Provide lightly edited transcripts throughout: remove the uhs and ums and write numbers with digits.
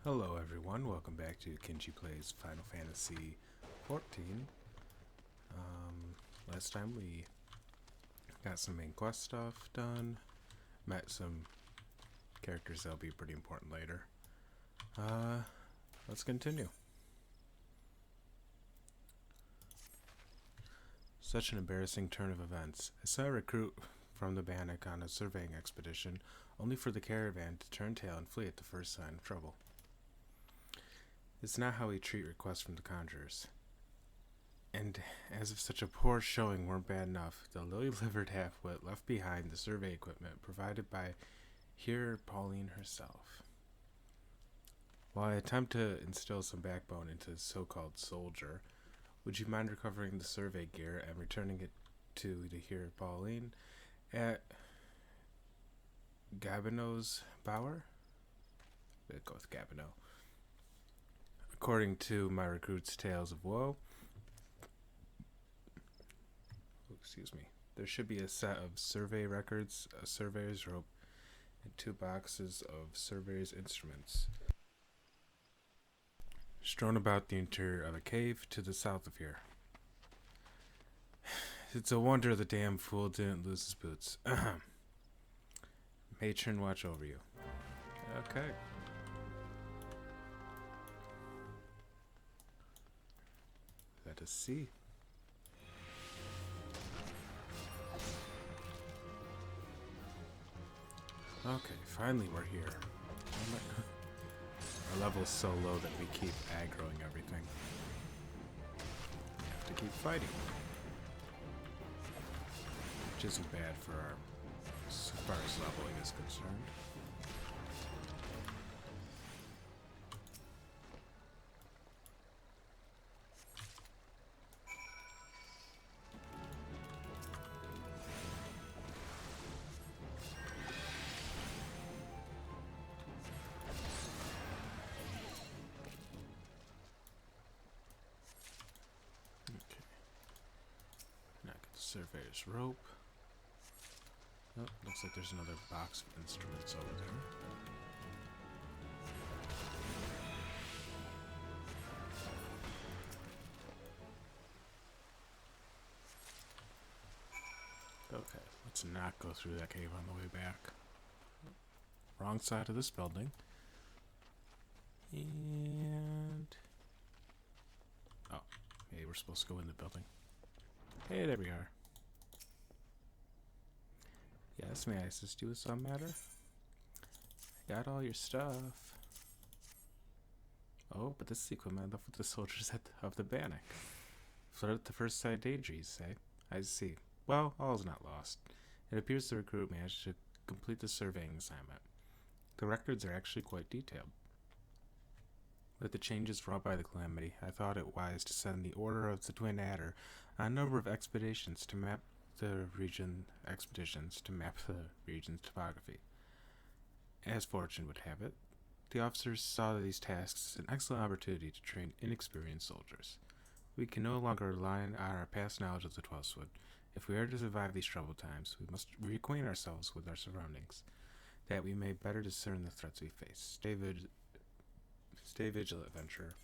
Hello everyone, welcome back to Kinji Plays Final Fantasy XIV. Last time we got some main quest stuff done, met some characters that'll be pretty important later. Let's continue. Such an embarrassing turn of events. I saw a recruit from the Bannock on a surveying expedition, only for the caravan to turn tail and flee at the first sign of trouble. It's not how we treat requests from the conjurers. And as if such a poor showing weren't bad enough, the lily-livered half-wit left behind the survey equipment provided by here Pauline herself. While I attempt to instill some backbone into the so-called soldier, would you mind recovering the survey gear and returning it to here Pauline at Gabino's Bower? We'll go with Gabino. According to my recruit's tales of woe, there should be a set of survey records, a surveyor's rope, and 2 boxes of surveyor's instruments strewn about the interior of a cave to the south of here. It's a wonder the damn fool didn't lose his boots. Matron, watch over you. Okay. Let us see. Okay, finally we're here. Our level's so low that we keep aggroing everything. We have to keep fighting. Which isn't bad for our, as far as leveling is concerned. Surveyor's rope. Oh, looks like there's another box of instruments over there. Okay, let's not go through that cave on the way back. Wrong side of this building. And... oh, maybe we're supposed to go in the building. Hey, there we are. Yes, may I assist you with some matter? I got all your stuff. Oh, but this is the equipment I left with the soldiers of the Bannock. Flirted at the first sight daydreams, say. I see. Well, all is not lost. It appears the recruit managed to complete the surveying assignment. The records are actually quite detailed. With the changes wrought by the calamity, I thought it wise to send the Order of the Twin Adder on a number of expeditions to map the region's topography. As fortune would have it, the officers saw these tasks as an excellent opportunity to train inexperienced soldiers. We can no longer rely on our past knowledge of the 12th Wood. If we are to survive these troubled times, we must reacquaint ourselves with our surroundings, that we may better discern the threats we face. Stay vigilant, adventurer.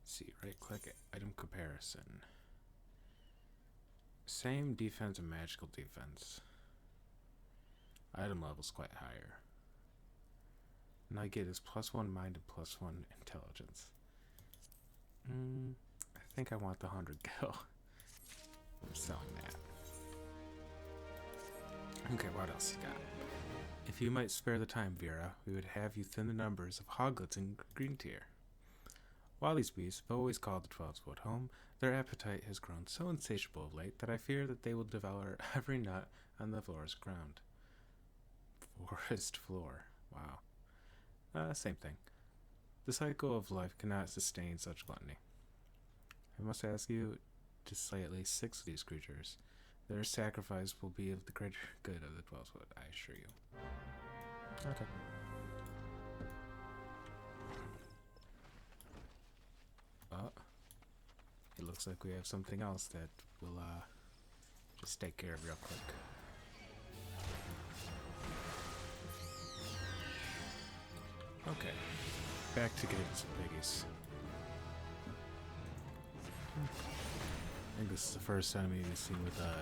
See, right-click item comparison. Same defense and magical defense. Item level's quite higher. And I get is +1 mind and +1 intelligence. I think I want the 100 gil. I'm selling that. Okay, what else you got? If you might spare the time, Vera, we would have you thin the numbers of hoglets in green tier. While these beasts have always called the 12th Wood home, their appetite has grown so insatiable of late that I fear that they will devour every nut on the forest ground. Forest floor. Wow. Same thing. The cycle of life cannot sustain such gluttony. I must ask you to slay at least 6 of these creatures. Their sacrifice will be of the greater good of the 12th Wood, I assure you. Okay. It looks like we have something else that will just take care of real quick. Okay. Back to getting some biggies. I think this is the first enemy we've seen with a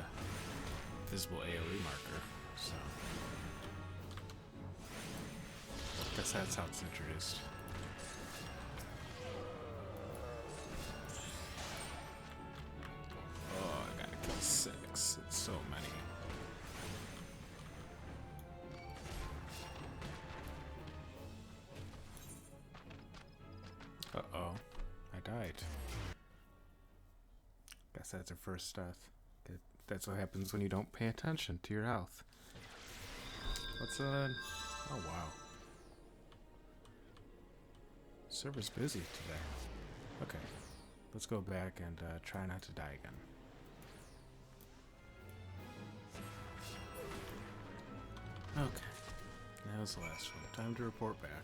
visible AoE marker, so I guess that's how it's introduced. Oh, I gotta kill 6. It's so many. Uh-oh. I died. Guess that's her first death. That's what happens when you don't pay attention to your health. What's that? Oh, wow. Server's busy today. Okay. Let's go back and try not to die again. Okay. That was the last one. Time to report back.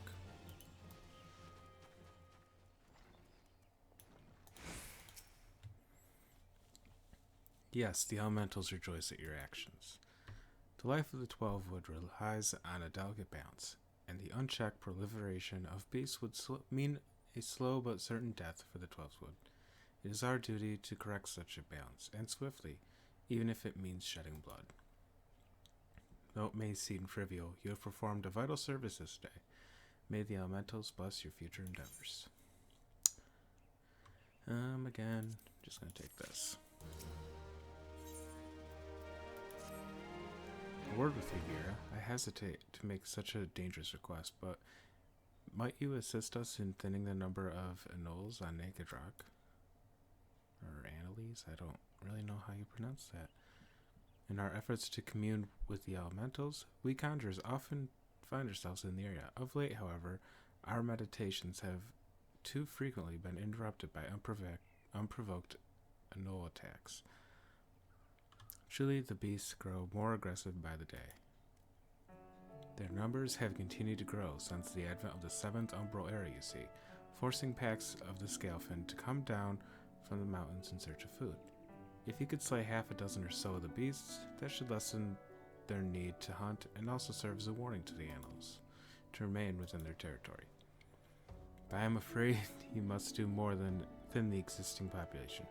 Yes, the elementals rejoice at your actions. The life of the 12 wood relies on a delicate balance, and the unchecked proliferation of beasts would mean a slow but certain death for the 12 wood. It is our duty to correct such a balance, and swiftly, even if it means shedding blood. Though it may seem trivial, you have performed a vital service this day. May the elementals bless your future endeavors. Again, just gonna take this. A word with you, Vera. I hesitate to make such a dangerous request, but might you assist us in thinning the number of anoles on Naked Rock? Or Annalise? I don't really know how you pronounce that. In our efforts to commune with the elementals, we conjurers often find ourselves in the area. Of late, however, our meditations have too frequently been interrupted by unprovoked anole attacks. Truly, the beasts grow more aggressive by the day. Their numbers have continued to grow since the advent of the 7th umbral era, you see, forcing packs of the scalefin to come down from the mountains in search of food. If you could slay half a dozen or so of the beasts, that should lessen their need to hunt and also serve as a warning to the animals to remain within their territory. But I am afraid you must do more than thin the existing population.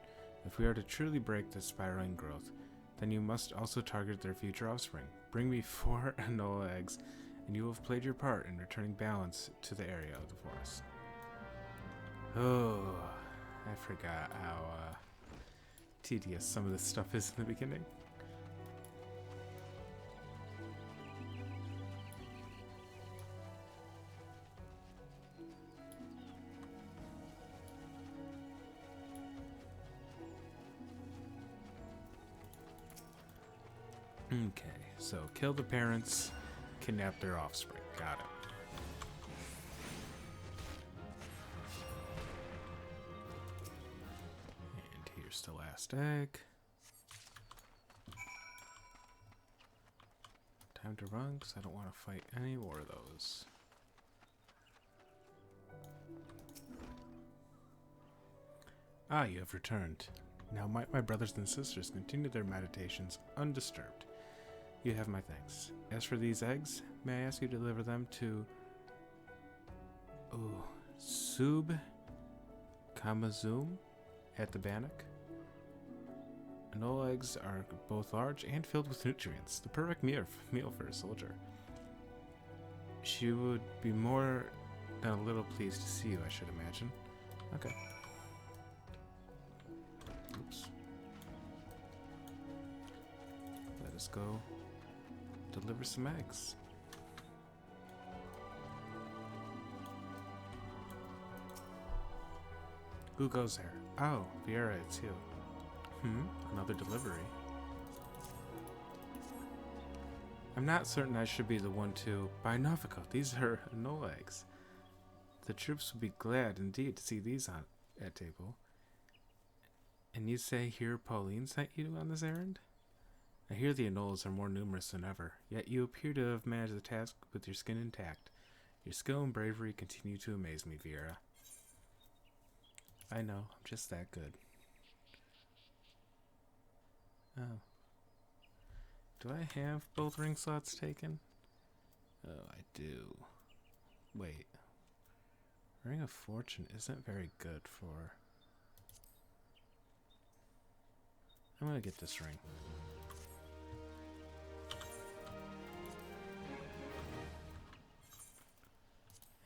If we are to truly break this spiraling growth, then you must also target their future offspring. Bring me 4 Anola eggs, and you will have played your part in returning balance to the area of the forest. Oh, I forgot how tedious some of this stuff is in the beginning. Okay, so kill the parents, kidnap their offspring. Got it. And here's the last egg. Time to run, because I don't want to fight any more of those. Ah, you have returned. Now might my brothers and sisters continue their meditations undisturbed. You have my thanks. As for these eggs, may I ask you to deliver them to Sub Kamazum at the Bannock? Anola eggs are both large and filled with nutrients, the perfect meal for a soldier. She would be more than a little pleased to see you, I should imagine. Okay. Oops. Let us go deliver some eggs. Who goes there? Oh, Viera, it's you. Another delivery. I'm not certain I should be the one to buy Novico. These are Anola eggs. The troops would be glad indeed to see these at table. And you say here Pauline sent you on this errand? I hear the Anolas are more numerous than ever, yet you appear to have managed the task with your skin intact. Your skill and bravery continue to amaze me, Viera. I know, I'm just that good. Oh. Do I have both ring slots taken? Oh, I do. Wait. Ring of Fortune isn't very good for... I'm gonna get this ring.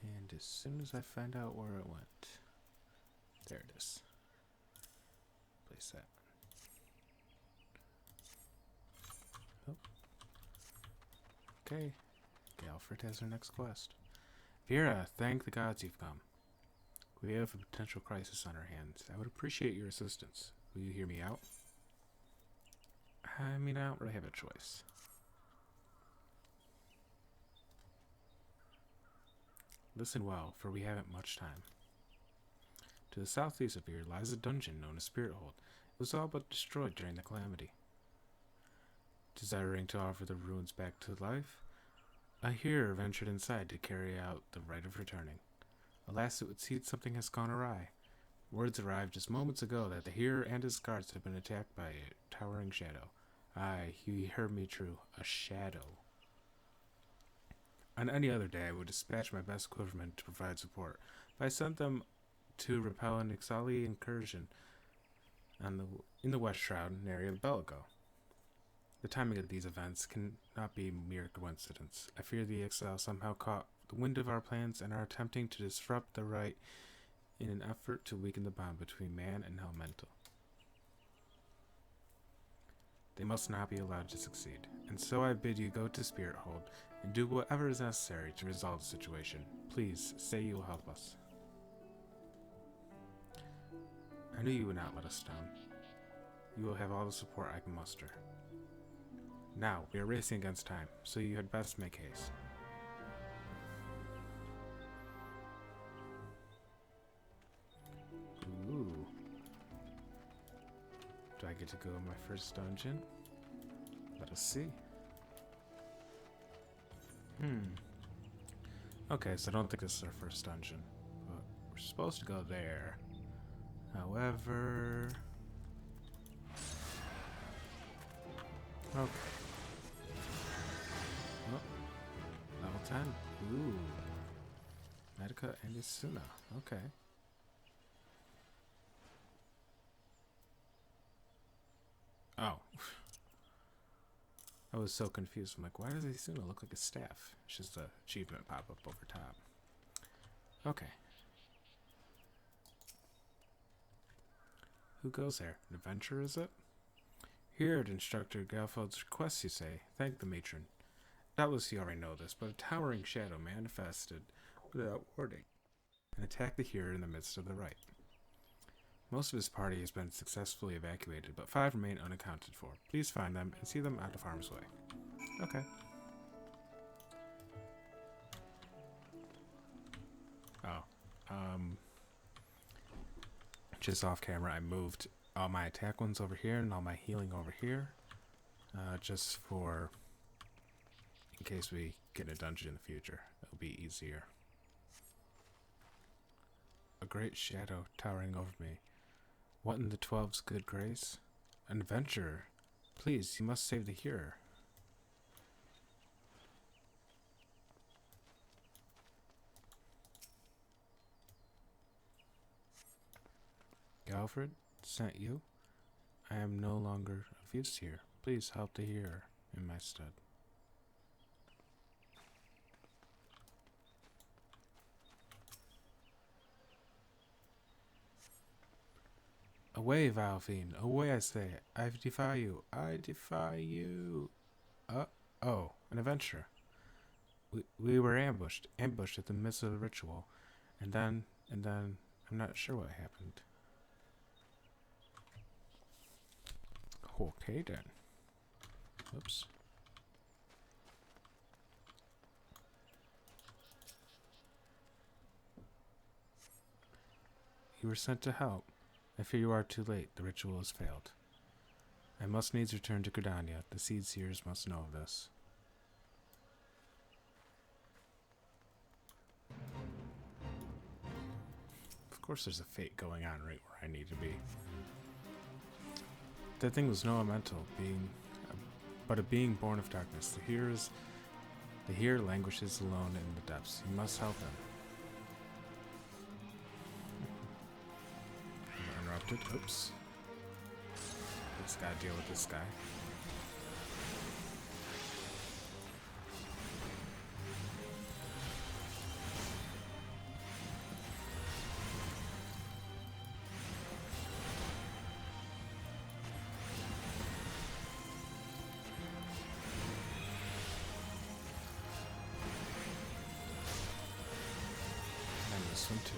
And as soon as I find out where it went... There it is. Place that. Oh. Okay. Galfred has her next quest. Vera, thank the gods you've come. We have a potential crisis on our hands. I would appreciate your assistance. Will you hear me out? I mean, I don't really have a choice. Listen well, for we haven't much time. To the southeast of here lies a dungeon known as Spirit Hold. It was all but destroyed during the calamity. Desiring to offer the ruins back to life, a hearer ventured inside to carry out the rite of returning. Alas, it would seem something has gone awry. Words arrived just moments ago that the hearer and his guards have been attacked by a towering shadow. Aye, you heard me true, a shadow. On any other day, I would dispatch my best quivermen to provide support, but I sent them to repel an XIV incursion in the West Shroud area of Bellico. The timing of these events cannot be mere coincidence. I fear the exile somehow caught the wind of our plans and are attempting to disrupt the rite in an effort to weaken the bond between man and elemental. They must not be allowed to succeed, and so I bid you go to Spirit Hold and do whatever is necessary to resolve the situation. Please, say you will help us. I knew you would not let us down. You will have all the support I can muster. Now, we are racing against time, so you had best make haste. Ooh. Do I get to go in my first dungeon? Let us see. Okay, so I don't think this is our first dungeon, but we're supposed to go there. However... Okay. Oh, level 10. Ooh. Medica and Isuna. Okay. Oh. I was so confused. I'm like, why does Isuna look like a staff? It's just an achievement pop-up over top. Okay. Who goes there? An adventurer, is it? Here at Instructor Galfeld's request, you say. Thank the matron. Doubtless you already know this, but a towering shadow manifested without warning and attacked the hearer in the midst of the rite. Most of his party has been successfully evacuated, but 5 remain unaccounted for. Please find them and see them out of harm's way. Okay. Just off camera, I moved all my attack ones over here and all my healing over here. Just for... in case we get in a dungeon in the future. It'll be easier. A great shadow towering over me. What in the 12's good grace? An adventurer. Please, you must save the hearer. Alfred sent you? I am no longer of use here. Please help the hearer in my stead. Away, Valvine. Away, I say. I defy you. I defy you. Oh, an adventurer. We were ambushed at the midst of the ritual. And then, I'm not sure what happened. Okay, then. Oops. You were sent to help. I fear you are too late. The ritual has failed. I must needs return to Gridania. The Seed Seers must know of this. Of course there's a fate going on right where I need to be. That thing was no elemental, but a being born of darkness. The hearer languishes alone in the depths. You must help him. interrupted. Oops. Just gotta deal with this guy. And this one too.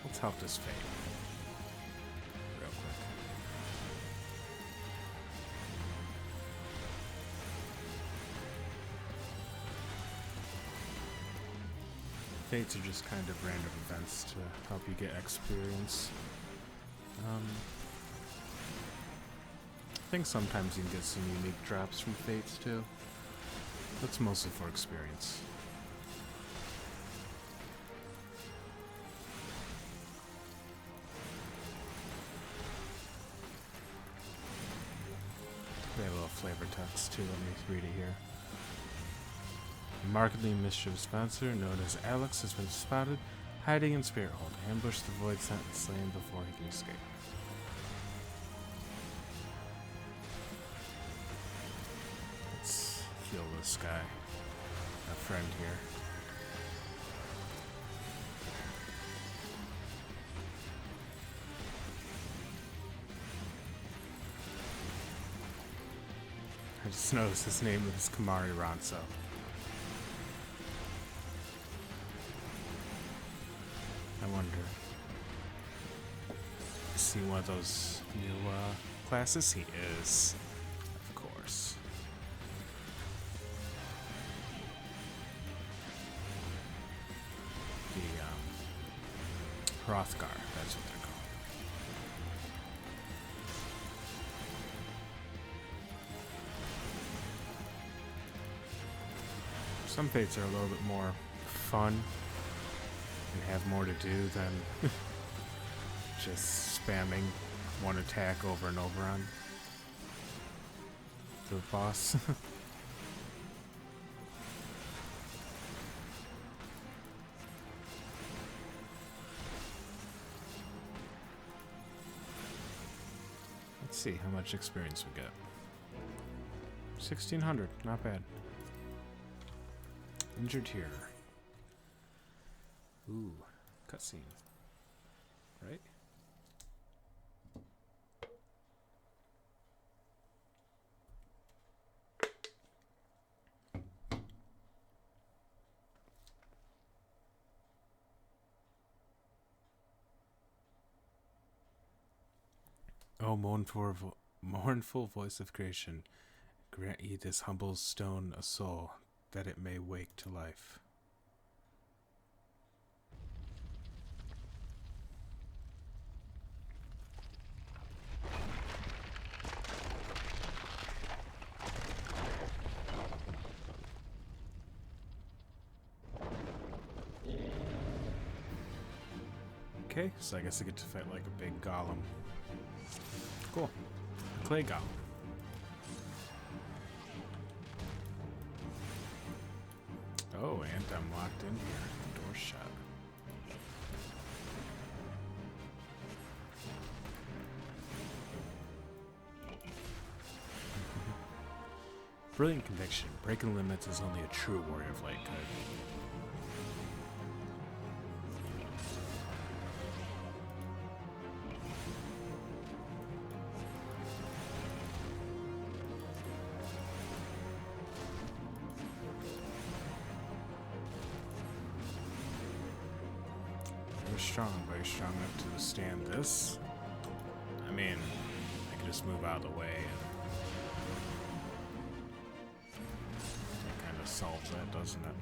Let's help this fade real quick. Fates are just kind of random events to help you get experience. I think sometimes you can get some unique drops from Fates too. That's mostly for experience. They have a little flavor text too. Let me read it here. A markedly mischievous bouncer known as Alex has been spotted hiding in Spirit Hold. Ambush the Void Sent and slain before he can escape. Let's heal this guy. A friend here. I just noticed his name is Kamari Ronso. I wonder. Is he one of those new classes? He is, of course. The Hrothgar, that's what they're called. Some fates are a little bit more fun and have more to do than just spamming one attack over and over on the boss. Let's see how much experience we get. 1600, not bad. Injured here. Ooh, cutscene. Right? Oh, mournful voice of creation, grant ye this humble stone a soul, that it may wake to life. Okay, so I guess I get to fight like a big golem. Cool. A clay golem. Oh, and I'm locked in here. Door shut. Brilliant conviction. Breaking limits is only a true warrior of light could. Very strong enough to withstand this. I mean, I could just move out of the way and solves that, doesn't it?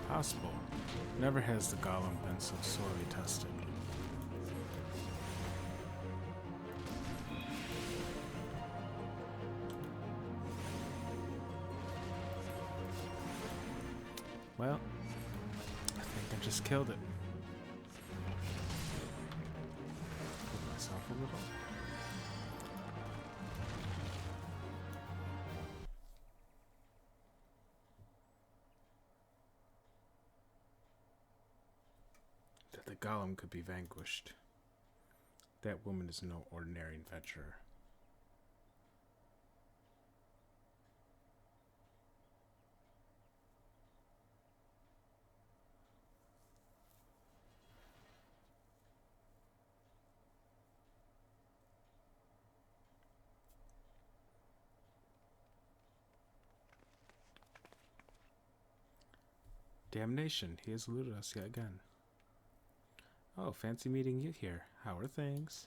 Possible. Never has the golem been so sorely tested. Well, I think I just killed it. Put myself a little. That the golem could be vanquished. That woman is no ordinary adventurer. Damnation, he has eluded us yet again. Oh, fancy meeting you here. How are things?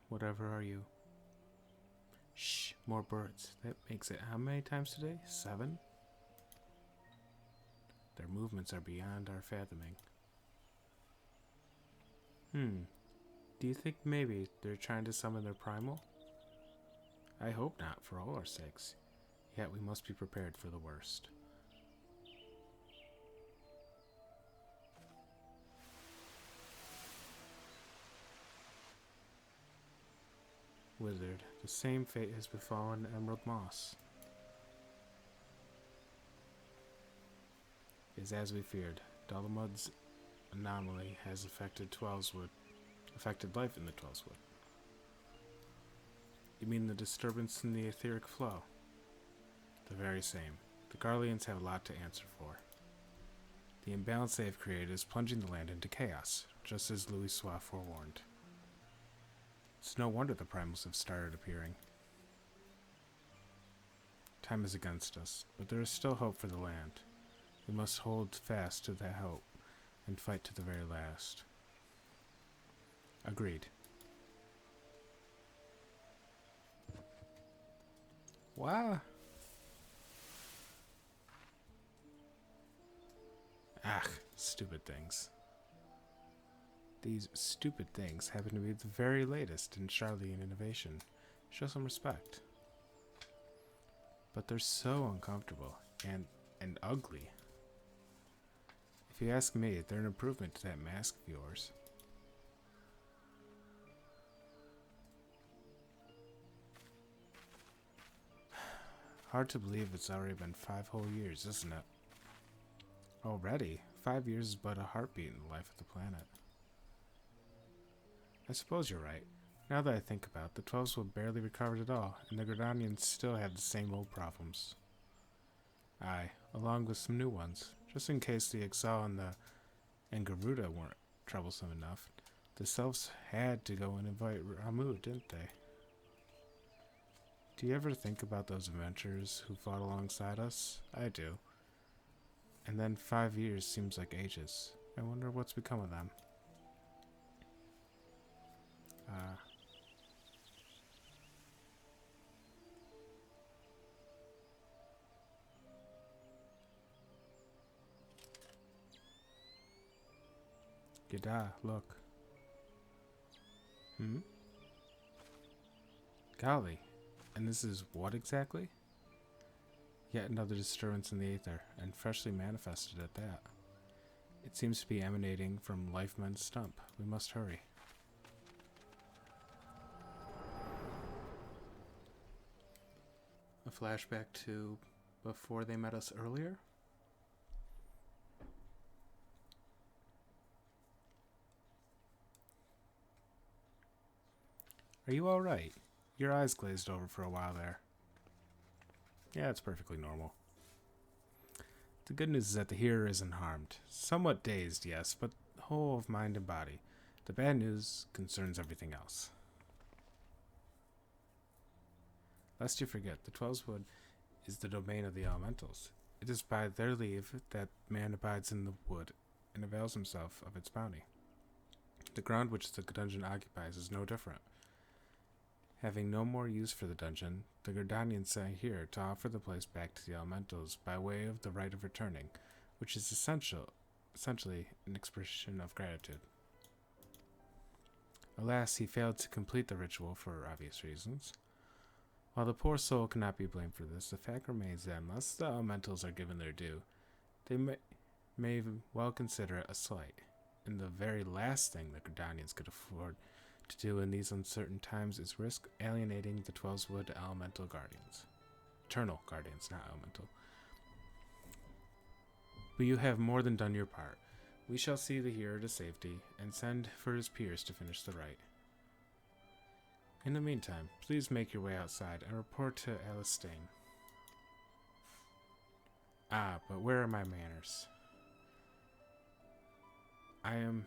Whatever are you? Shh, more birds. That makes it how many times today? 7? Their movements are beyond our fathoming. Do you think maybe they're trying to summon their primal? I hope not, for all our sakes. Yet we must be prepared for the worst. Wizard, the same fate has befallen Emerald Moss. It is as we feared. Dalamud's anomaly has affected life in the Twelveswood. You mean the disturbance in the etheric flow? The very same. The Garleans have a lot to answer for. The imbalance they have created is plunging the land into chaos, just as Louis Soif forewarned. It's no wonder the primals have started appearing. Time is against us, but there is still hope for the land. We must hold fast to that hope and fight to the very last. Agreed. Wow. Stupid things. These stupid things happen to be the very latest in Charlian innovation. Show some respect. But they're so uncomfortable and ugly. If you ask me, they're an improvement to that mask of yours. Hard to believe it's already been 5 whole years, isn't it? Already? 5 years is but a heartbeat in the life of the planet. I suppose you're right. Now that I think about it, the Twelveswood barely recovered at all, and the Gridanians still have the same old problems. Aye, along with some new ones. Just in case the Exile and Garuda weren't troublesome enough, the Selves had to go and invite Ramu, didn't they? Do you ever think about those adventurers who fought alongside us? I do. And then 5 years seems like ages. I wonder what's become of them. Yada, look. Hmm? Golly. And this is what exactly? Yet another disturbance in the aether, and freshly manifested at that. It seems to be emanating from Lifeman's stump. We must hurry. A flashback to before they met us earlier? Are you alright? Your eyes glazed over for a while there. Yeah, it's perfectly normal. The good news is that the hearer isn't harmed. Somewhat dazed, yes, but whole of mind and body. The bad news concerns everything else. Lest you forget, the Twelveswood is the domain of the elementals. It is by their leave that man abides in the wood and avails himself of its bounty. The ground which the dungeon occupies is no different. Having no more use for the dungeon, the Gerdanians sat here to offer the place back to the elementals by way of the right of returning, which is essentially an expression of gratitude. Alas, he failed to complete the ritual for obvious reasons. While the poor soul cannot be blamed for this, the fact remains that unless the elementals are given their due, they may well consider it a slight, and the very last thing the Gerdanians could afford to do in these uncertain times is risk alienating the Twelveswood elemental guardians. Eternal guardians, not elemental. But you have more than done your part. We shall see the hero to safety, and send for his peers to finish the rite. In the meantime, please make your way outside and report to Alistane. Ah, but where are my manners? I am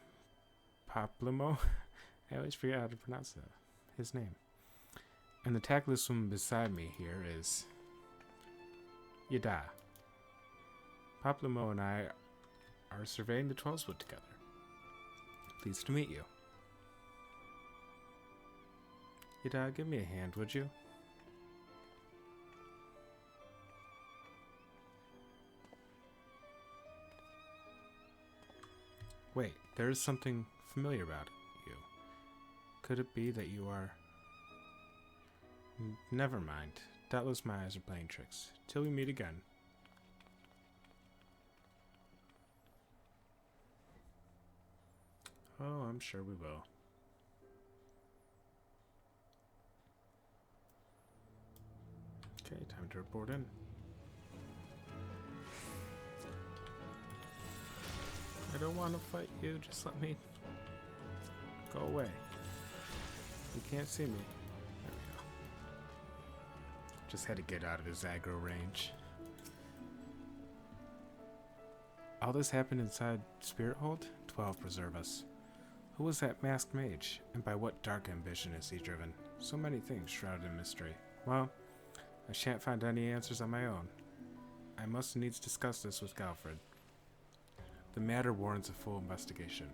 Paplimo. I always forget how to pronounce his name. And the tactless woman beside me here is Yada. Paplimo and I are surveying the Twelveswood together. Pleased to meet you. Yada, give me a hand, would you? Wait, there is something familiar about you. Could it be that you are... Never mind. Doubtless my eyes are playing tricks. Till we meet again. Oh, I'm sure we will. Okay, time to report in. I don't want to fight you, just let me go away. You can't see me. There we go. Just had to get out of his aggro range. All this happened inside Spirit Hold? 12 preserve us. Who was that masked mage, and by what dark ambition is he driven? So many things shrouded in mystery. Well, I shan't find any answers on my own. I must needs discuss this with Galfred. The matter warrants a full investigation.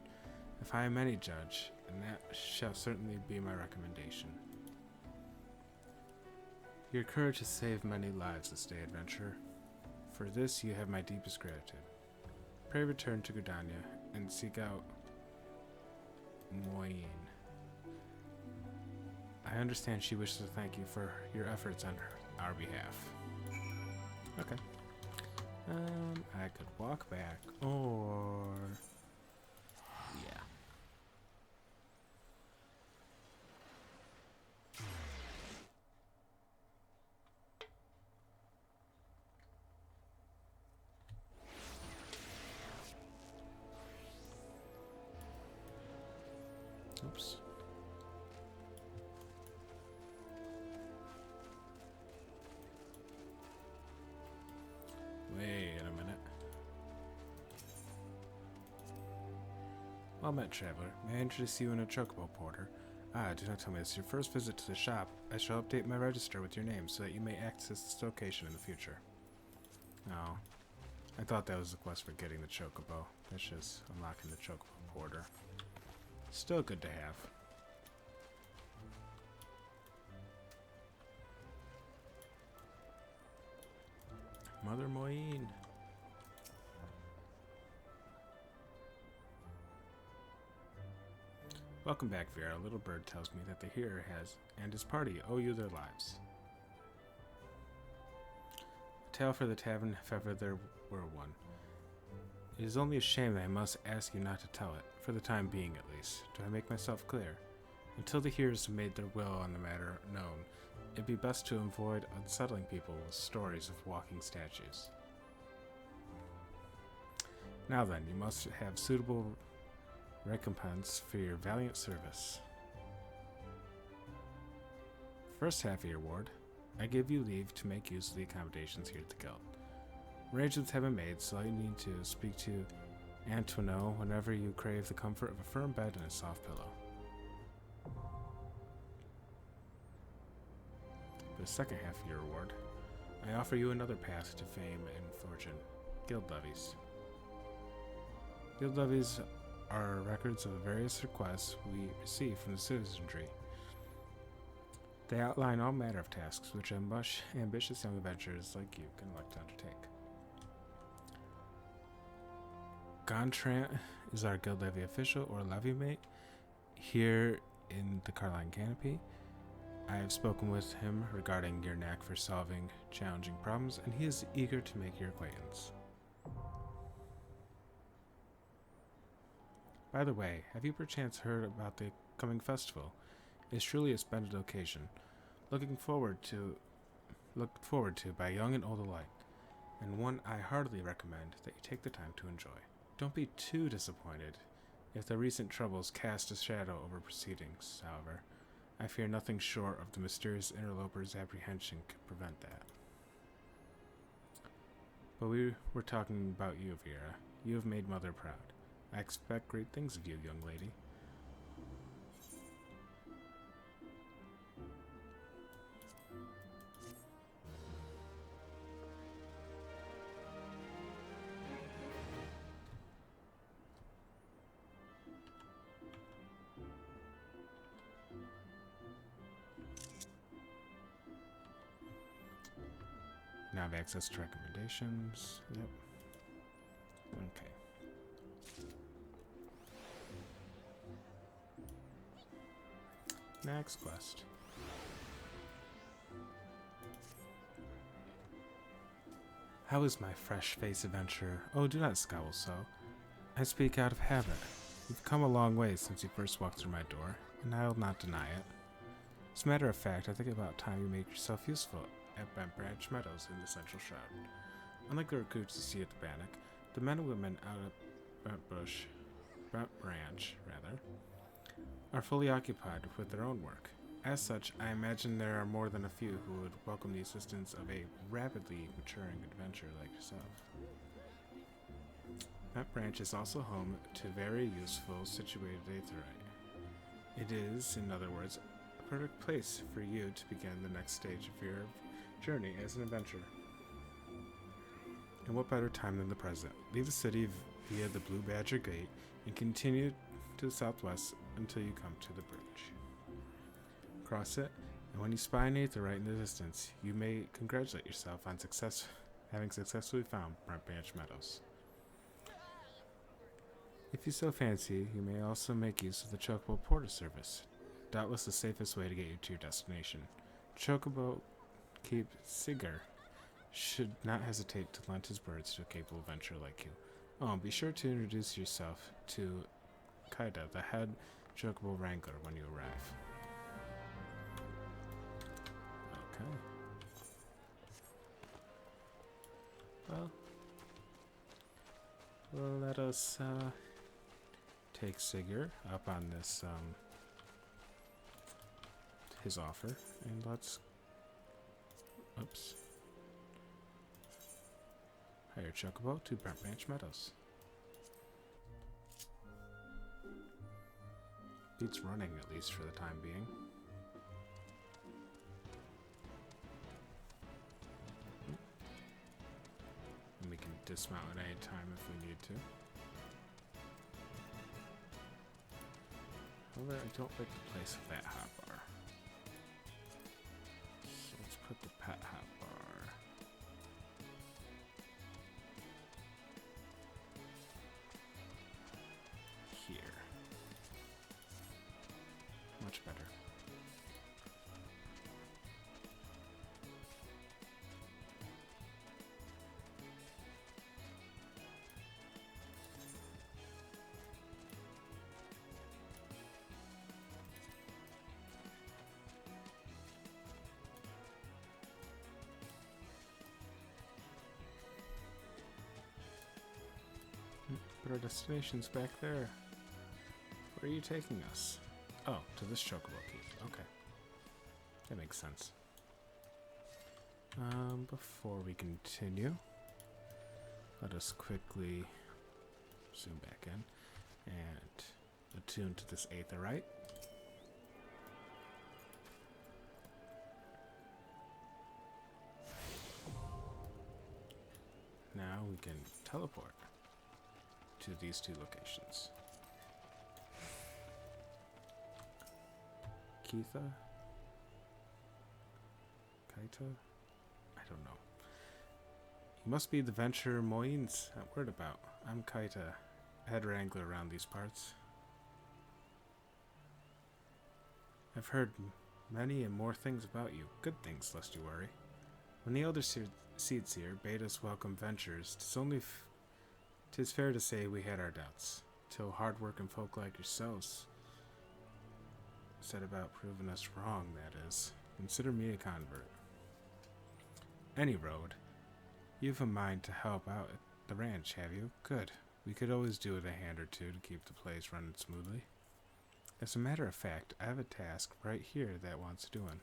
If I am any judge, and that shall certainly be my recommendation. Your courage has saved many lives this day, adventurer. For this you have my deepest gratitude. Pray return to Gerdania and seek out Moyne. I understand she wishes to thank you for your efforts on our behalf. Okay. I could walk back, or... yeah. Oops. Wait a minute. Well met, traveler. May I introduce you in a chocobo porter? Ah, do not tell me this is your first visit to the shop. I shall update my register with your name so that you may access this location in the future. No. I thought that was the quest for getting the chocobo. That's just unlocking the chocobo porter. Still good to have. Mother Moyne. Welcome back, Vera. Little bird tells me that the hero and his party owe you their lives. A tale for the tavern, if ever there were one. It is only a shame that I must ask you not to tell it, for the time being at least. Do I make myself clear? Until the heroes have made their will on the matter known, it'd be best to avoid unsettling people with stories of walking statues. Now then, you must have suitable recompense for your valiant service. First half of your reward, I give you leave to make use of the accommodations here at the Guild. Arrangements have been made, so all you need to speak to Antoine whenever you crave the comfort of a firm bed and a soft pillow. For the second half of your reward, I offer you another path to fame and fortune, Guild Levies. Guild Levies are records of the various requests we receive from the citizenry. They outline all manner of tasks which ambitious young adventurers like you can elect to undertake. Gontran is our Guild Levy official or levy mate here in the Carline Canopy. I have spoken with him regarding your knack for solving challenging problems, and he is eager to make your acquaintance. By the way, have you perchance heard about the coming festival? It is truly a splendid occasion, looked forward to by young and old alike, and one I heartily recommend that you take the time to enjoy. Don't be too disappointed if the recent troubles cast a shadow over proceedings, however. I fear nothing short of the mysterious interloper's apprehension could prevent that. But we were talking about you, Vera. You have made Mother proud. I expect great things of you, young lady. Now I have access to recommendations. Yep. Okay. Next quest. How is my fresh face adventurer? Oh, do not scowl so. I speak out of habit. You've come a long way since you first walked through my door, and I'll not deny it. As a matter of fact, I think about time you made yourself useful at Bent Branch Meadows in the Central Shroud. Unlike the recruits you see at the Bannock, the men and women out at Bent Branch, are fully occupied with their own work. As such, I imagine there are more than a few who would welcome the assistance of a rapidly maturing adventurer like yourself. Bent Branch is also home to very useful situated aetheryte. It is, in other words, a perfect place for you to begin the next stage of your journey as an adventurer. And what better time than the present? Leave the city via the Blue Badger Gate and continue to the southwest until you come to the bridge. Cross it, and when you spy an aetheryte in the distance, you may congratulate yourself on having successfully found Bent Branch Meadows. If you so fancy, you may also make use of the Chocobo Porter service, doubtless the safest way to get you to your destination. Chocobo Keep Sigar should not hesitate to lend his birds to a capable adventurer like you. Oh, and be sure to introduce yourself to Kaida, the head Chocobo Wrangler, when you arrive. Okay. Well, let us take Sigar up on this his offer, and let's hire Chocobo to Bent Branch Meadows. Beats running, at least for the time being. And we can dismount at any time if we need to. However, I don't like the place of that hotbar. So let's put the pet hotbar here. our destination's back there. Where are you taking us? Oh, to this chocobo key. Okay. That makes sense. Before we continue, let us quickly zoom back in and attune to this aetherite. Now we can teleport to these two locations. Kaita? I don't know. You must be the venture Moines heard about. I'm Kaita, head wrangler around these parts. I've heard many and more things about you. Good things, lest you worry. When the elder seeds here bade us welcome ventures, 'tis fair to say we had our doubts, till hard-working folk like yourselves said about proving us wrong, that is. Consider me a convert. Any road. You've a mind to help out at the ranch, have you? Good. We could always do with a hand or two to keep the place running smoothly. As a matter of fact, I have a task right here that wants doing.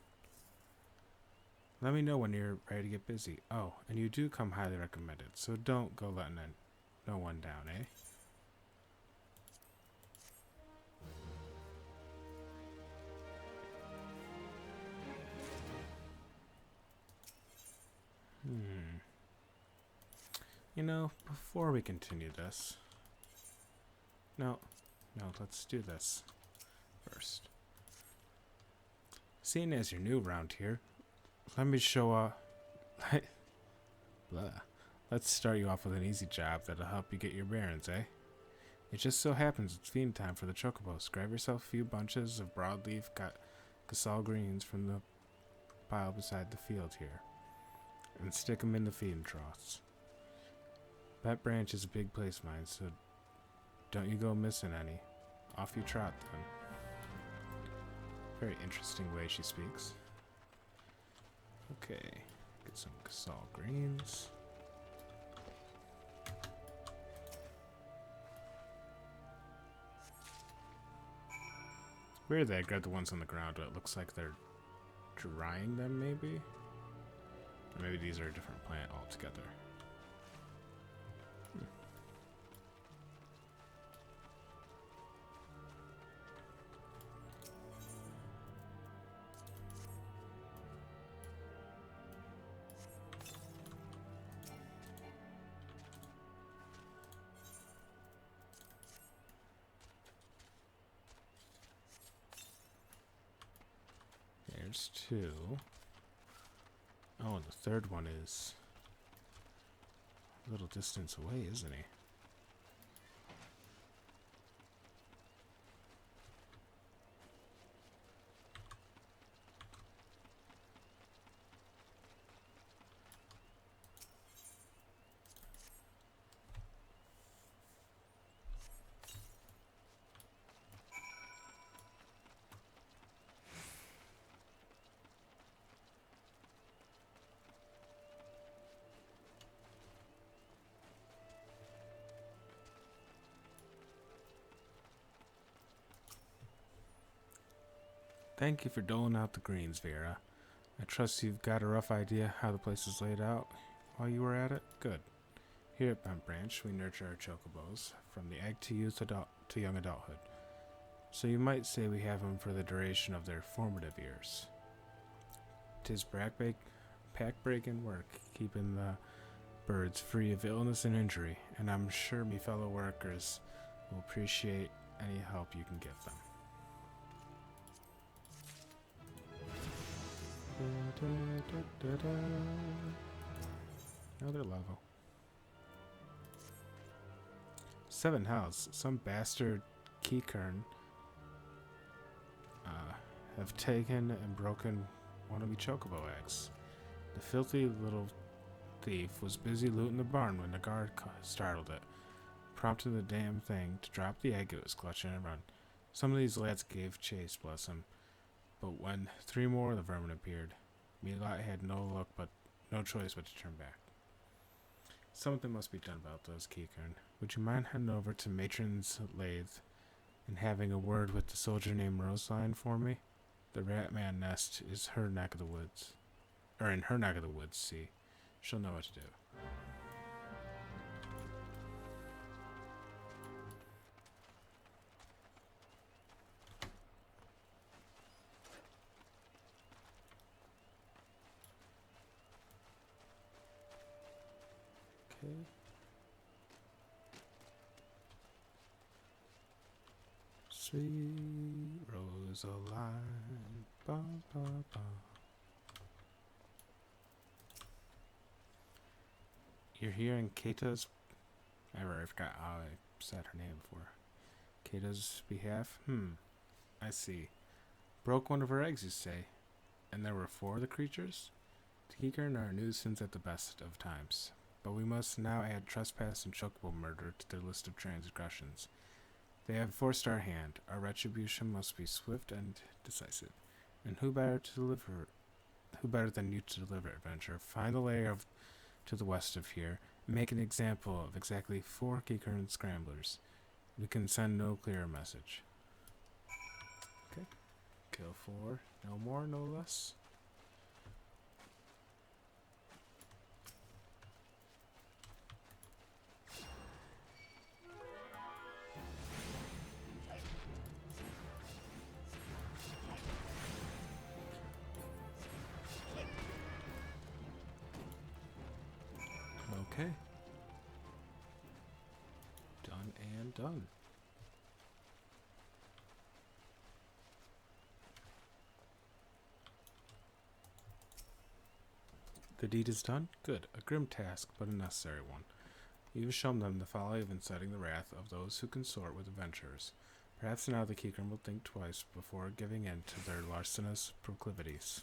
Let me know when you're ready to get busy. Oh, and you do come highly recommended, so don't go letting no one down, eh? You know, before we continue this... No, let's do this first. Seeing as you're new around here, let me show Let's start you off with an easy job that'll help you get your bearings, eh? It just so happens it's feeding time for the chocobos. Grab yourself a few bunches of broadleaf casal greens from the pile beside the field here, and stick them in the feeding troughs. That branch is a big place of mine, so don't you go missing any. Off you trot, then. Very interesting way she speaks. Okay, get some casal greens. Weird that I grabbed the ones on the ground, but it looks like they're drying them, maybe? Or maybe these are a different plant altogether. There's two. Oh, and the third one is a little distance away, isn't he? Thank you for doling out the greens, Vera. I trust you've got a rough idea how the place is laid out while you were at it? Good. Here at Bent Branch, we nurture our chocobos from the egg to youth to young adulthood. So you might say we have them for the duration of their formative years. 'Tis pack-breaking work, keeping the birds free of illness and injury, and I'm sure me fellow workers will appreciate any help you can give them. Another level. 7 hells. Some bastard keycurn have taken and broken one of the chocobo eggs. The filthy little thief was busy looting the barn when the guard startled it, prompting the damn thing to drop the egg it was clutching and run. Some of these lads gave chase, bless them. But when 3 more of the vermin appeared, me lot had no choice but to turn back. Something must be done about those, Kikern. Would you mind heading over to Matron's lathe and having a word with the soldier named Roseline for me? The Ratman nest is her neck of the woods. Or in her neck of the woods, see. She'll know what to do. Okay. Sweet Rosaline. Ba, ba, ba. You're here in Keita's... I forgot how I said her name before. Keita's behalf? I see. Broke one of her eggs, you say? And there were 4 of the creatures? Kikern are a nuisance at the best of times. But we must now add trespass and chocobo murder to their list of transgressions. They have forced our hand. Our retribution must be swift and decisive. And who better than you to deliver, adventure? Find the layer to the west of here, and make an example of exactly 4 Kikern scramblers. We can send no clearer message. Okay. Kill 4. No more, no less. Okay. Done and done. The deed is done? Good. A grim task, but a necessary one. You have shown them the folly of inciting the wrath of those who consort with adventurers. Perhaps now the Kikern will think twice before giving in to their larcenous proclivities.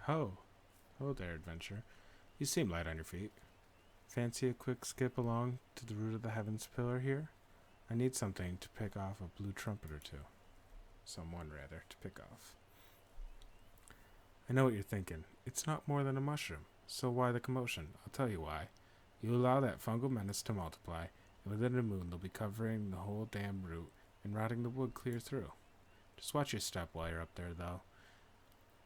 Ho! Ho there, adventurer. You seem light on your feet. Fancy a quick skip along to the root of the heavens pillar here? I need something to pick off a blue trumpet or two. Someone, rather, to pick off. I know what you're thinking. It's not more than a mushroom. So why the commotion? I'll tell you why. You allow that fungal menace to multiply, and within a moon they'll be covering the whole damn root and rotting the wood clear through. Just watch your step while you're up there, though.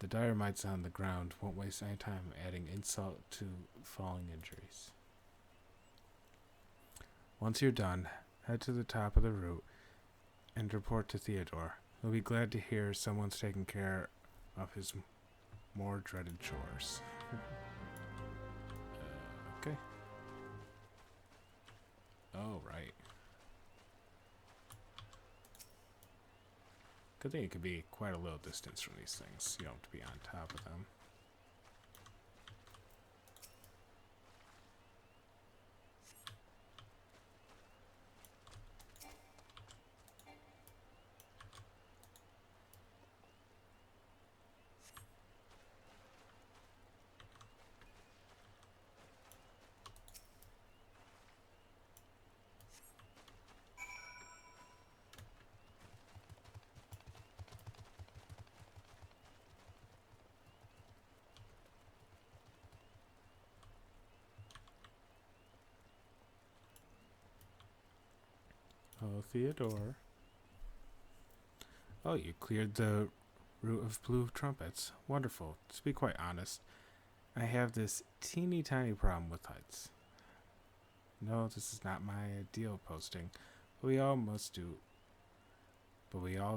The dire mites on the ground won't waste any time adding insult to falling injuries. Once you're done, head to the top of the route and report to Theodore. He'll be glad to hear someone's taking care of his more dreaded chores. Okay. Oh, right. Good thing it could be quite a little distance from these things. You don't have to be on top of them. Oh, Theodore. Oh, you cleared the root of blue trumpets. Wonderful. To be quite honest, I have this teeny tiny problem with heights. No, this is not my ideal posting, but we all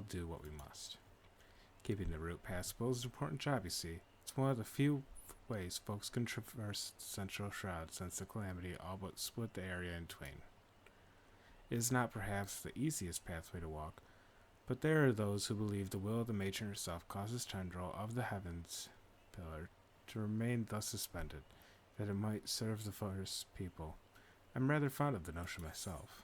do what we must. Keeping the route passable is an important job, you see. It's one of the few ways folks can traverse the central shroud since the calamity all but split the area in twain. It is not perhaps the easiest pathway to walk, but there are those who believe the will of the matron herself causes tendril of the heavens pillar to remain thus suspended, that it might serve the first people. I'm rather fond of the notion myself.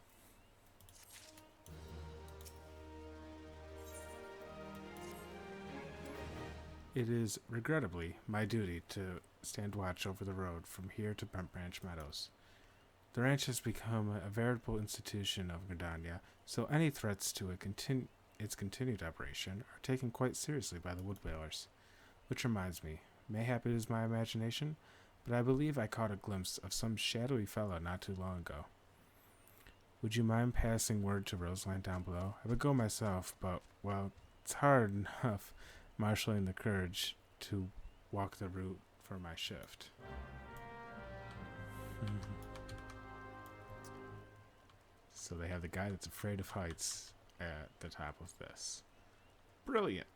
It is, regrettably, my duty to stand watch over the road from here to Bent Branch Meadows. The ranch has become a veritable institution of Gardania, so any threats to its continued operation are taken quite seriously by the wood whalers. Which reminds me, mayhap it is my imagination, but I believe I caught a glimpse of some shadowy fellow not too long ago. Would you mind passing word to Roseline down below? I would go myself, but, well, it's hard enough marshalling the courage to walk the route for my shift. So they have the guy that's afraid of heights at the top of this. Brilliant.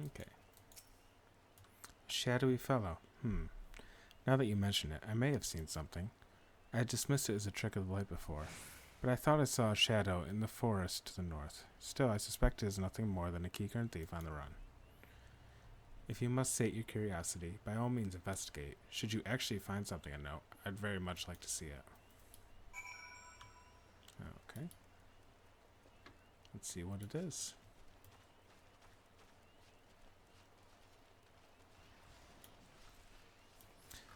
Okay. Shadowy fellow. Now that you mention it, I may have seen something. I had dismissed it as a trick of the light before, but I thought I saw a shadow in the forest to the north. Still, I suspect it is nothing more than a keycard thief on the run. If you must sate your curiosity, by all means investigate. Should you actually find something of note, I'd very much like to see it. Okay. Let's see what it is.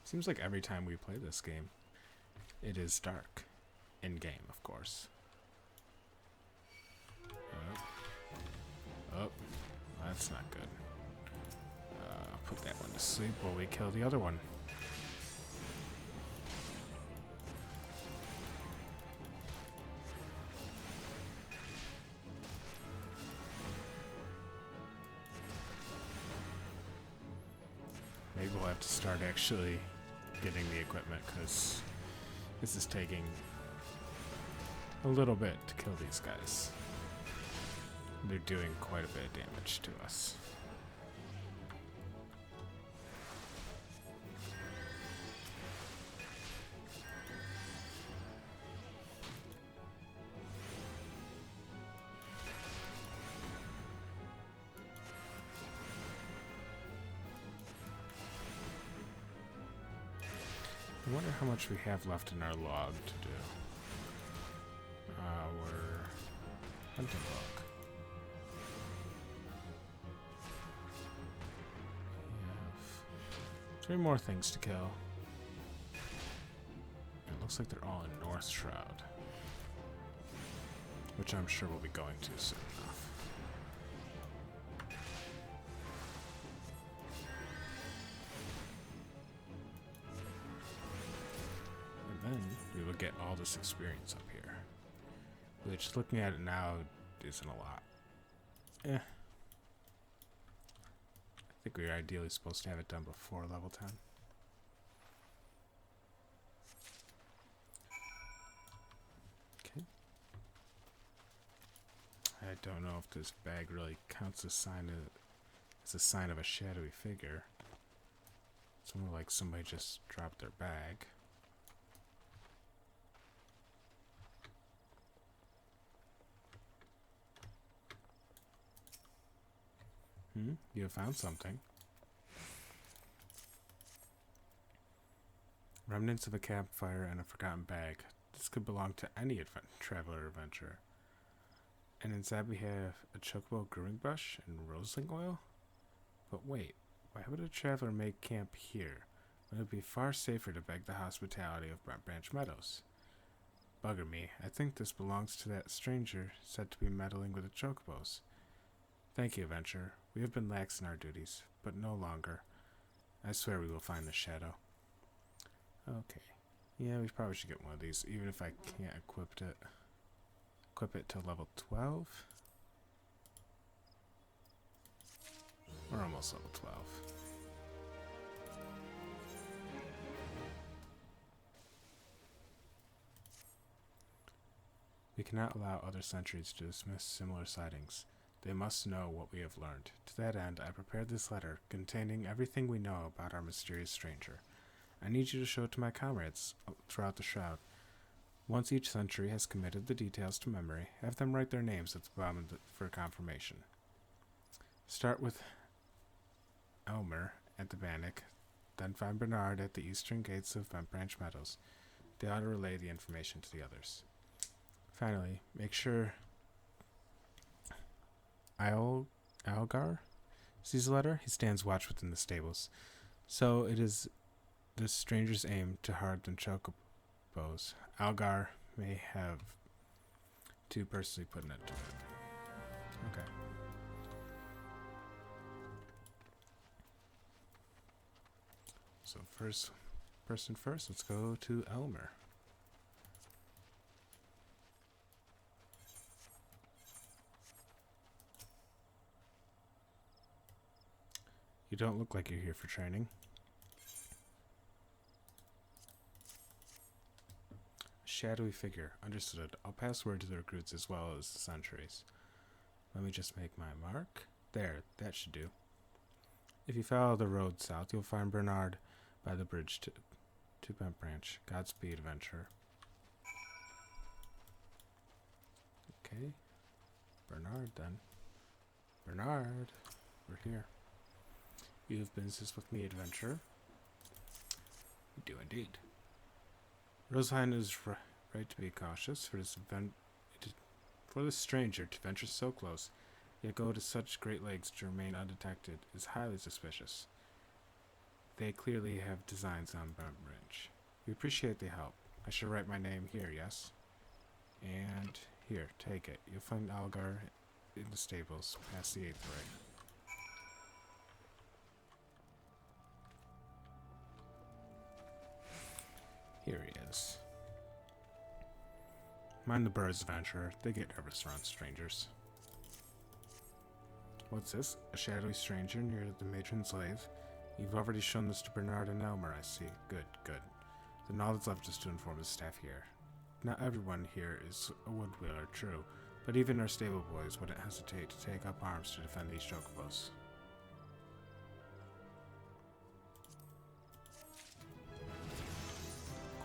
Seems like every time we play this game, it is dark. In-game, of course. Oh, that's not good. Put that one to sleep while we kill the other one. Maybe we'll have to start actually getting the equipment, because this is taking a little bit to kill these guys. They're doing quite a bit of damage to us. I wonder how much we have left in our log to do. Our hunting log. We have 3 more things to kill. It looks like they're all in North Shroud, which I'm sure we'll be going to soon enough. Then we will get all this experience up here, which, looking at it now, isn't a lot. I think we were ideally supposed to have it done before level 10. Okay. I don't know if this bag really counts as a sign of a shadowy figure. It's more like somebody just dropped their bag. You have found something. Remnants of a campfire and a forgotten bag. This could belong to any traveler or adventurer. And inside we have a chocobo grooming brush and roseling oil? But wait, why would a traveler make camp here when it would be far safer to beg the hospitality of Brent Branch Meadows? Bugger me, I think this belongs to that stranger said to be meddling with the chocobos. Thank you, adventurer. We have been lax in our duties, but no longer. I swear we will find the shadow. Okay. Yeah, we probably should get one of these, even if I can't equip it to level 12. We're almost level 12. We cannot allow other sentries to dismiss similar sightings. They must know what we have learned. To that end, I prepared this letter containing everything we know about our mysterious stranger. I need you to show it to my comrades throughout the Shroud. Once each sentry has committed the details to memory, have them write their names at the bottom for confirmation. Start with Elmer at the Bannock, then find Bernard at the eastern gates of Bent Branch Meadows. They ought to relay the information to the others. Finally, make sure Algar sees the letter. He stands watch within the stables. So it is the stranger's aim to harden chocobos. Algar may have to personally put an end to it. Okay. So first let's go to Elmer. You don't look like you're here for training. Shadowy figure. Understood. I'll pass word to the recruits as well as the sentries. Let me just make my mark. There, that should do. If you follow the road south, you'll find Bernard by the bridge to Bent Branch. Godspeed, adventurer. Okay. Bernard, then. Bernard, we're here. You have business with me, adventurer. We do indeed. Rosine is right to be cautious for this stranger to venture so close, yet go to such great lengths to remain undetected is highly suspicious. They clearly have designs on Bent Branch. We appreciate the help. I shall write my name here, yes? And here, take it. You'll find Algar in the stables, past the 8th ring. Here he is. Mind the birds, adventurer. They get nervous around strangers. What's this? A shadowy stranger near the matron's lathe? You've already shown this to Bernard and Elmer, I see. Good, good. Then all that's left is to inform the staff here. Not everyone here is a woodwheeler, true, but even our stable boys wouldn't hesitate to take up arms to defend these chocobos.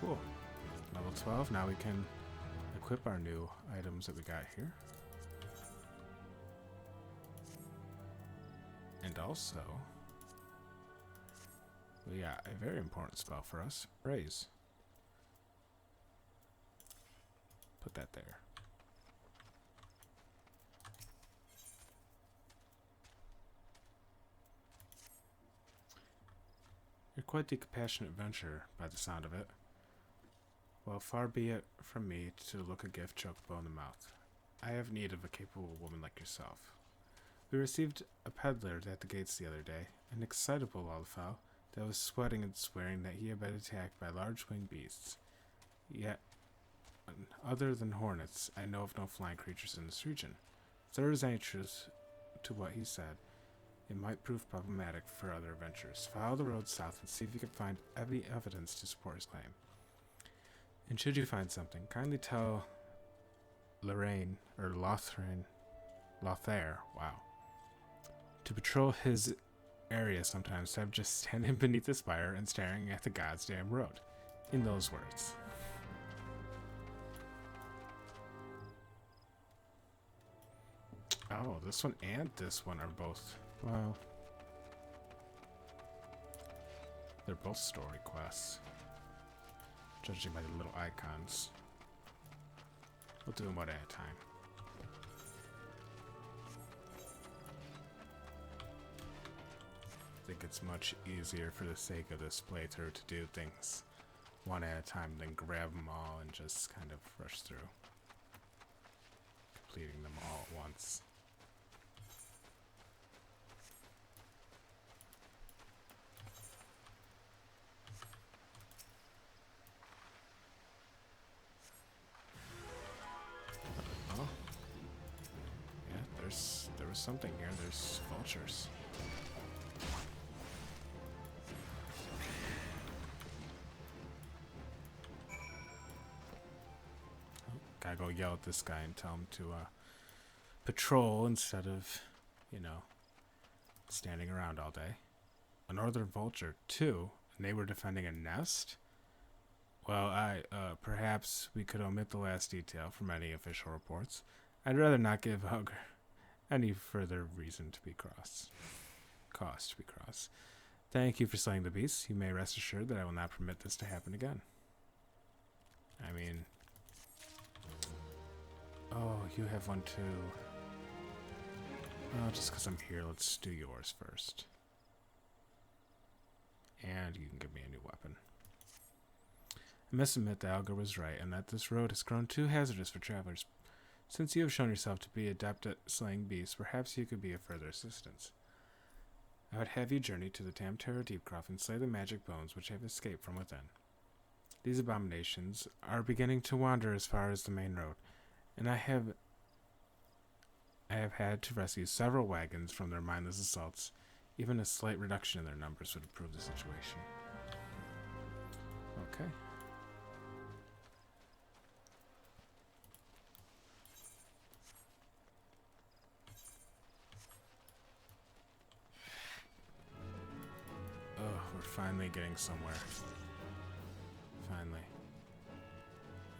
Cool. Level 12. Now we can equip our new items that we got here. And also, we got a very important spell for us. Raise. Put that there. You're quite the compassionate adventurer, by the sound of it. Well, far be it from me to look a gift chocobo in the mouth. I have need of a capable woman like yourself. We received a peddler at the gates the other day, an excitable wildfowl that was sweating and swearing that he had been attacked by large winged beasts. Yet, other than hornets, I know of no flying creatures in this region. If there is any truth to what he said, it might prove problematic for other adventurers. Follow the road south and see if you can find any evidence to support his claim. And should you find something, kindly tell Lothair, wow, to patrol his area sometimes, to have just standing beneath the spire and staring at the goddamn road. In those words. Oh, this one and this one are both, well, they're both story quests. Judging by the little icons. We'll do them one at a time. I think it's much easier for the sake of this playthrough to do things one at a time than grab them all and just kind of rush through. Completing them all at once. There was something here. There's vultures. Oh, gotta go yell at this guy and tell him to patrol instead of, you know, standing around all day. A northern vulture, too, and they were defending a nest? Well, perhaps we could omit the last detail from any official reports. I'd rather not give Hugger any further reason to be cross. Cause to be cross. Thank you for slaying the beast. You may rest assured that I will not permit this to happen again. I mean, Oh, you have one too. Oh, just because I'm here, let's do yours first. And you can give me a new weapon. I must admit that Algar was right, and that this road has grown too hazardous for travelers. Since you have shown yourself to be adept at slaying beasts, perhaps you could be of further assistance. I would have you journey to the Tamtara Deepcroft and slay the magic bones which have escaped from within. These abominations are beginning to wander as far as the main road, and I have had to rescue several wagons from their mindless assaults. Even a slight reduction in their numbers would improve the situation. Okay. Oh, we're finally getting somewhere. Finally.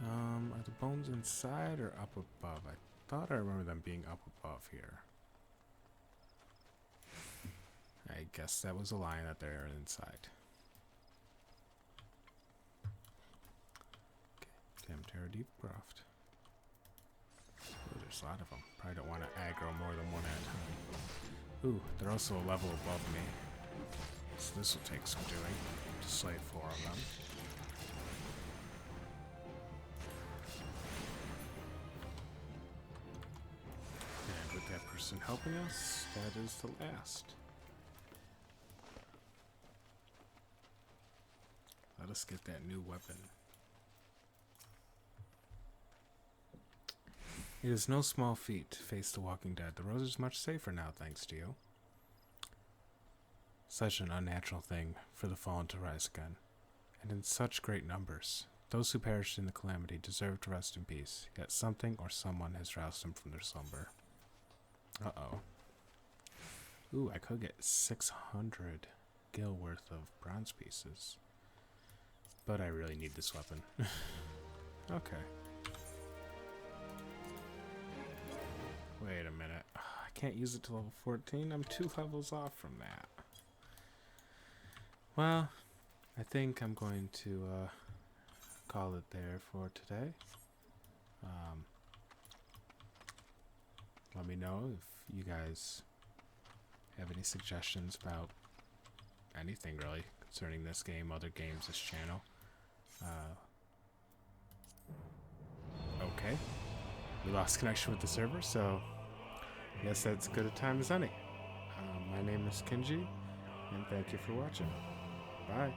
Are the bones inside or up above? I thought I remember them being up above here. I guess that was a lie that they're inside. Okay, Tamtara Deepcroft. Oh, there's a lot of them. Probably don't want to aggro more than one at a time. Ooh, they're also a level above me. So this will take some doing to slay 4 of them. And with that person helping us, that is the last. Let us get that new weapon. It is no small feat to face the Walking Dead. The road is much safer now, thanks to you. Such an unnatural thing for the fallen to rise again, and in such great numbers. Those who perished in the calamity deserve to rest in peace, yet something or someone has roused them from their slumber. Uh-oh. Ooh, I could get 600 gil worth of bronze pieces. But I really need this weapon. Okay. Wait a minute. I can't use it to level 14. I'm 2 levels off from that. Well, I think I'm going to call it there for today. Let me know if you guys have any suggestions about anything really concerning this game, other games, this channel. Okay. We lost connection with the server, so I guess that's as good a time as any. My name is Kinji, and thank you for watching. Bye.